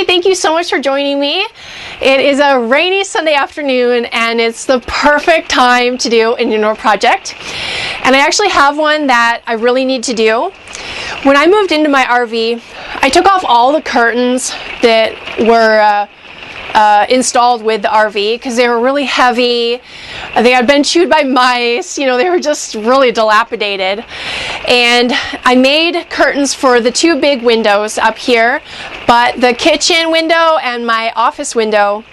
thank you so much for joining me. It is a rainy Sunday afternoon and it's the perfect time to do an indoor project. And I actually have one that I really need to do. When I moved into my RV, I took off all the curtains that were installed with the RV because they were really heavy. They had been chewed by mice, you know, they were just really dilapidated. And I made curtains for the two big windows up here, but the kitchen window and my office window,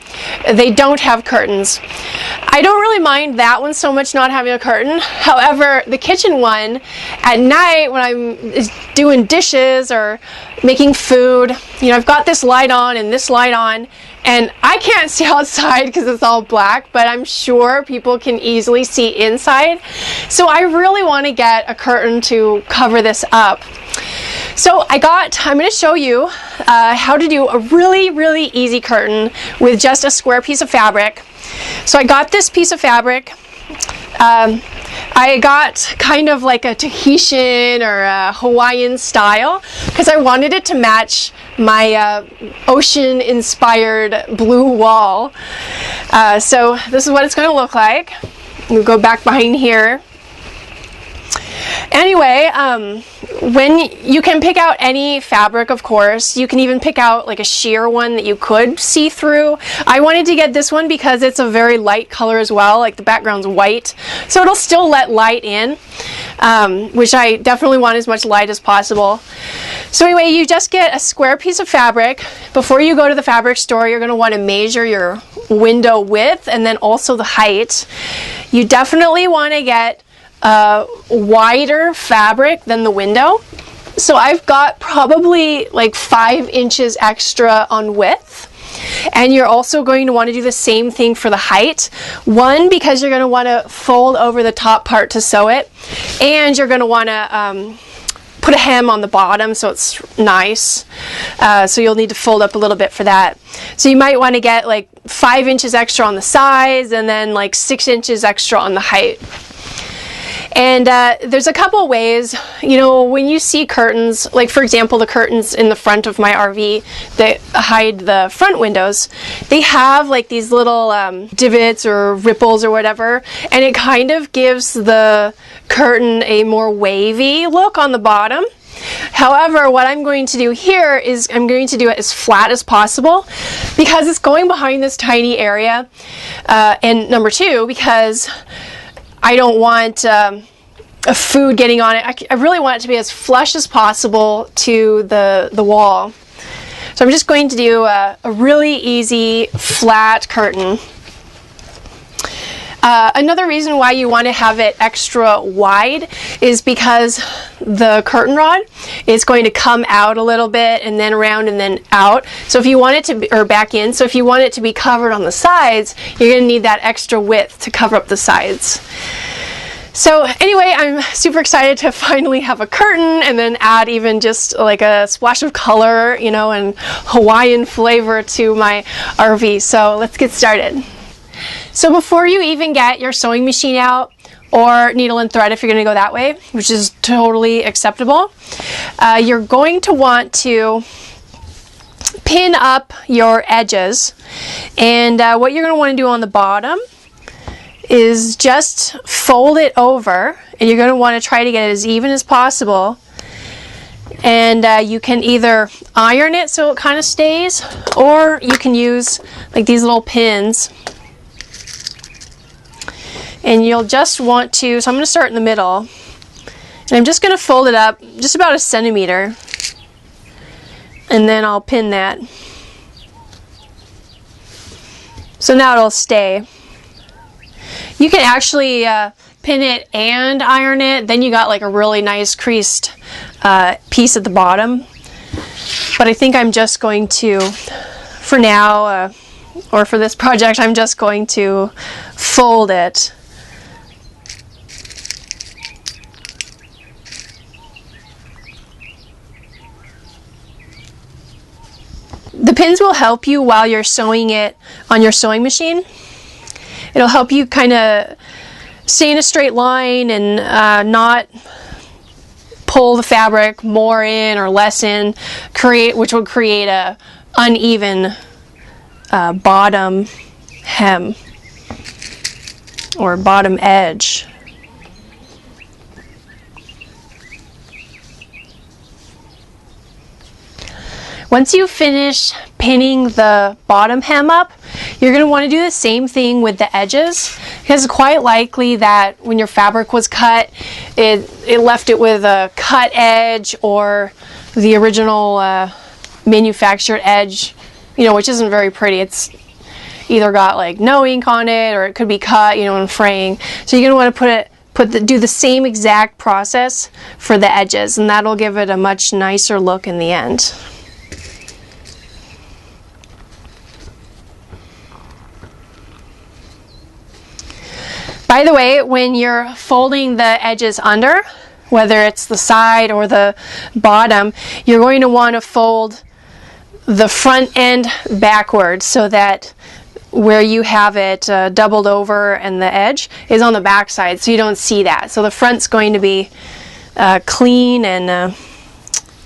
they don't have curtains. I don't really mind that one so much not having a curtain. However, the kitchen one, at night when I'm doing dishes or making food, you know, I've got this light on and this light on, and I can't see outside because it's all black, but I'm sure people can easily see inside. So I really want to get a curtain to cover this up. So I'm going to show you how to do a really easy curtain with just a square piece of fabric. So I got this piece of fabric. I got kind of like a Tahitian or a Hawaiian style because I wanted it to match my ocean-inspired blue wall. So this is what it's going to look like. We'll go back behind here. Anyway, when you can pick out any fabric, of course. You can even pick out like a sheer one that you could see through. I wanted to get this one because it's a very light color as well, like the background's white, so it'll still let light in, which I definitely want as much light as possible. So anyway, you just get a square piece of fabric. Before you go to the fabric store, you're going to want to measure your window width and then also the height. You definitely want to get wider fabric than the window. So I've got probably like 5 inches extra on width. And you're also going to want to do the same thing for the height. One, because you're going to want to fold over the top part to sew it. And you're going to want to put a hem on the bottom so it's nice. So you'll need to fold up a little bit for that. So you might want to get like 5 inches extra on the sides and then like 6 inches extra on the height. And there's a couple ways, you know, when you see curtains, like for example the curtains in the front of my RV that hide the front windows, they have like these little divots or ripples or whatever, and it kind of gives the curtain a more wavy look on the bottom. However, what I'm going to do here is I'm going to do it as flat as possible because it's going behind this tiny area, and number two, because I don't want a food getting on it. I really want it to be as flush as possible to the wall. So I'm just going to do a really easy flat curtain. Another reason why you want to have it extra wide is because the curtain rod is going to come out a little bit and then around and then out. So if you want it to be, or back in, so if you want it to be covered on the sides, you're going to need that extra width to cover up the sides. So anyway, I'm super excited to finally have a curtain and then add even just like a splash of color, you know, and Hawaiian flavor to my RV. So let's get started. So before you even get your sewing machine out, or needle and thread if you're going to go that way, which is totally acceptable, you're going to want to pin up your edges. And what you're going to want to do on the bottom is just fold it over, and you're going to want to try to get it as even as possible. And you can either iron it so it kind of stays, or you can use like these little pins. And you'll just want to, so I'm going to start in the middle, and I'm just going to fold it up just about 1 centimeter, and then I'll pin that. So now it'll stay. You can actually pin it and iron it, then you got like a really nice creased piece at the bottom. But I think I'm just going to, for now, or for this project, I'm just going to fold it. The pins will help you while you're sewing it on your sewing machine. It'll help you kind of stay in a straight line and not pull the fabric more in or less in, which will create a uneven bottom hem or bottom edge. Once you finish pinning the bottom hem up, you're going to want to do the same thing with the edges, because it's quite likely that when your fabric was cut, it left it with a cut edge or the original manufactured edge, you know, which isn't very pretty. It's either got like no ink on it, or it could be cut, you know, and fraying. So you're going to want to do the same exact process for the edges, and that'll give it a much nicer look in the end. By the way, when you're folding the edges under, whether it's the side or the bottom, you're going to want to fold the front end backwards so that where you have it doubled over and the edge is on the back side, so you don't see that. So the front's going to be clean and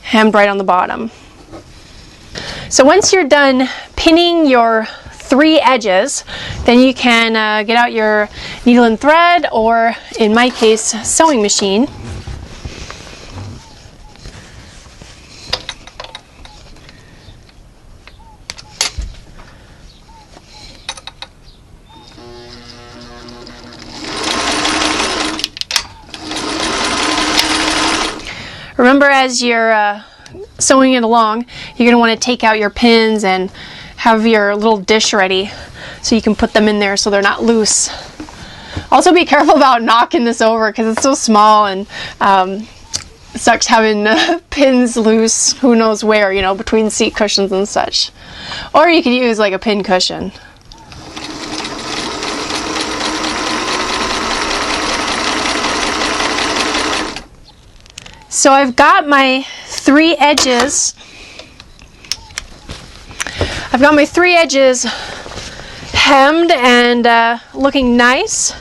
hemmed right on the bottom. So once you're done pinning your 3 edges, then you can get out your needle and thread, or in my case, sewing machine. Remember, as you're sewing it along, you're going to want to take out your pins and have your little dish ready so you can put them in there so they're not loose. Also be careful about knocking this over because it's so small, and it sucks having pins loose who knows where, you know, between seat cushions and such. Or you could use like a pin cushion. So I've got my 3 edges. I've got my 3 edges hemmed and looking nice.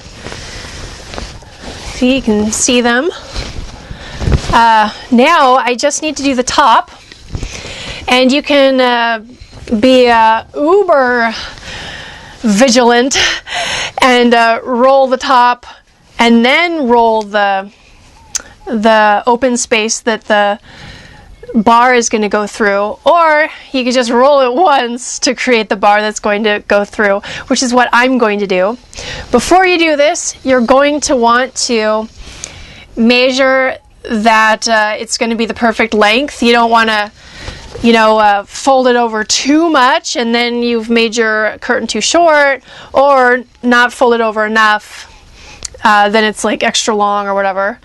See, you can see them. Now I just need to do the top, and you can be uber vigilant and roll the top and then roll the open space that the bar is going to go through, or you could just roll it once to create the bar that's going to go through, which is what I'm going to do. Before you do this, you're going to want to measure that it's going to be the perfect length. You don't want to, you know, fold it over too much and then you've made your curtain too short, or not fold it over enough, then it's like extra long or whatever.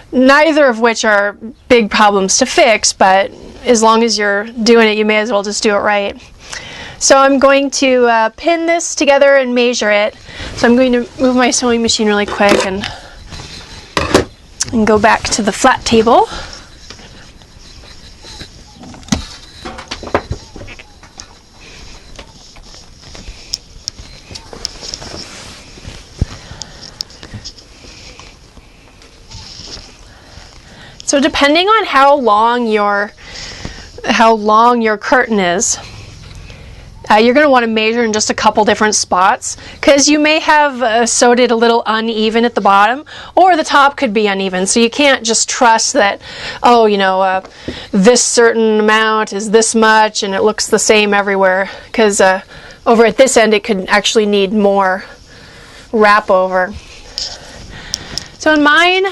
Neither of which are big problems to fix, but as long as you're doing it, you may as well just do it right. So I'm going to pin this together and measure it. So I'm going to move my sewing machine really quick and go back to the flat table. So depending on how long your curtain is, you're going to want to measure in just a couple different spots, because you may have sewed it a little uneven at the bottom, or the top could be uneven. So you can't just trust that, oh, you know, this certain amount is this much and it looks the same everywhere, because over at this end it could actually need more wrap over. So in mine,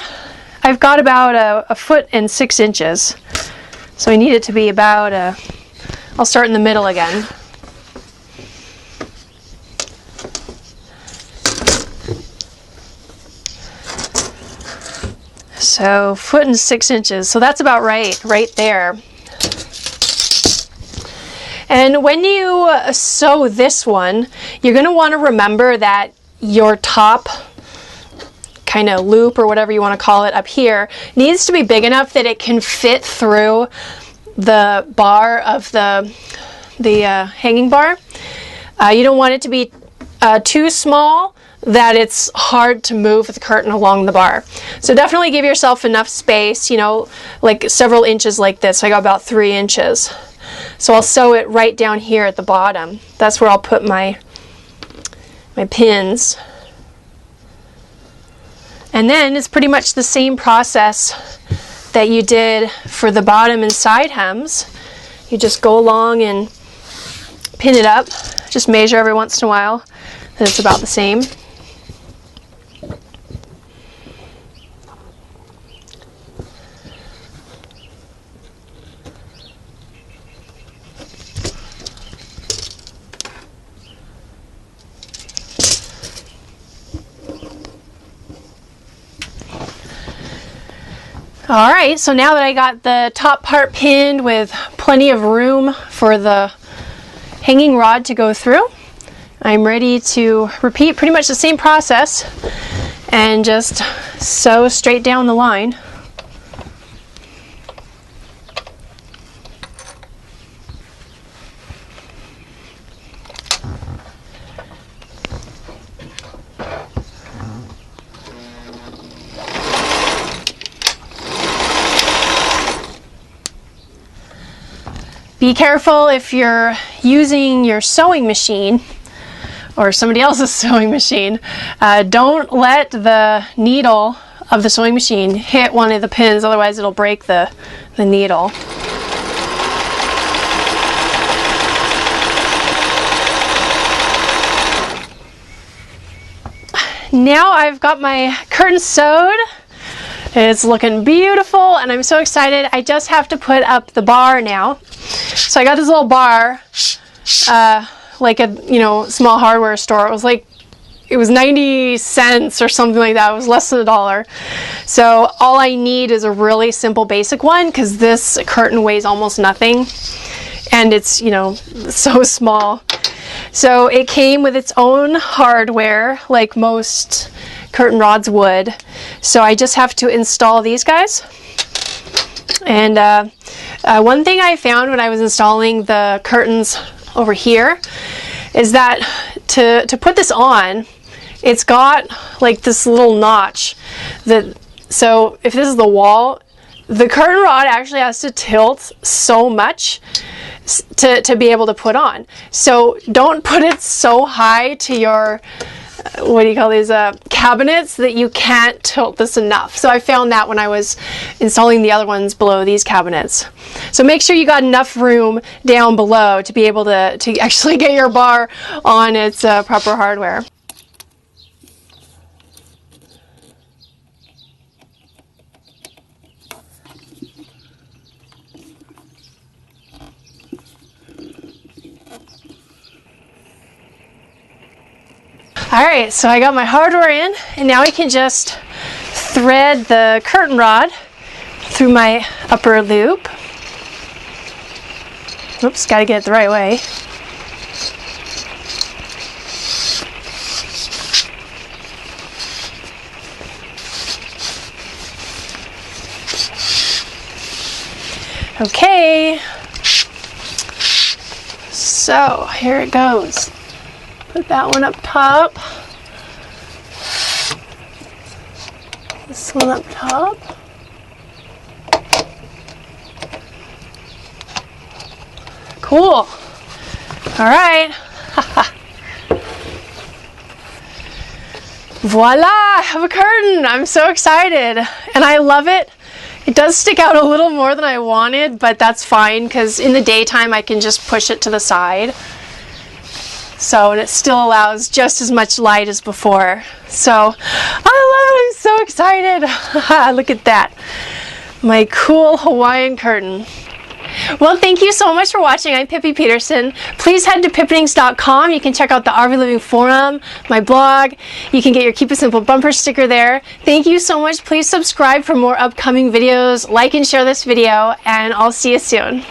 I've got about a foot and 6 inches, so I need it to be about, I'll start in the middle again. So foot and 6 inches, so that's about right there. And when you sew this one, you're going to want to remember that your top kind of loop, or whatever you want to call it, up here needs to be big enough that it can fit through the bar of the hanging bar. You don't want it to be too small that it's hard to move the curtain along the bar. So definitely give yourself enough space, you know, like several inches like this. I got about 3 inches. So I'll sew it right down here at the bottom. That's where I'll put my pins. And then it's pretty much the same process that you did for the bottom and side hems. You just go along and pin it up. Just measure every once in a while that it's about the same. Alright, so now that I got the top part pinned with plenty of room for the hanging rod to go through, I'm ready to repeat pretty much the same process and just sew straight down the line. Be careful if you're using your sewing machine or somebody else's sewing machine. Don't let the needle of the sewing machine hit one of the pins, otherwise it'll break the needle. Now I've got my curtain sewed. It's looking beautiful and I'm so excited. I just have to put up the bar now. So I got this little bar, like a small hardware store. It was 90 cents or something like that. It was less than $1. So all I need is a really simple basic one because this curtain weighs almost nothing and it's so small. So it came with its own hardware like most curtain rods would. So I just have to install these guys. And one thing I found when I was installing the curtains over here is that to put this on, it's got like this little notch so if this is the wall, the curtain rod actually has to tilt so much to be able to put on. So don't put it so high to your cabinets that you can't tilt this enough. So I found that when I was installing the other ones below these cabinets. So make sure you got enough room down below to be able to actually get your bar on its proper hardware. Alright, so I got my hardware in and now I can just thread the curtain rod through my upper loop. Oops, gotta get it the right way. Okay, so here it goes. Put that one up top. This one up top. Cool. All right. Voila, I have a curtain. I'm so excited and I love it. It does stick out a little more than I wanted, but that's fine because in the daytime I can just push it to the side. So, and it still allows just as much light as before. So, I love it. I'm so excited. Look at that. My cool Hawaiian curtain. Well, thank you so much for watching. I'm Pippi Peterson. Please head to pippinings.com. You can check out the RV Living Forum, my blog. You can get your Keep It Simple bumper sticker there. Thank you so much. Please subscribe for more upcoming videos. Like and share this video, and I'll see you soon.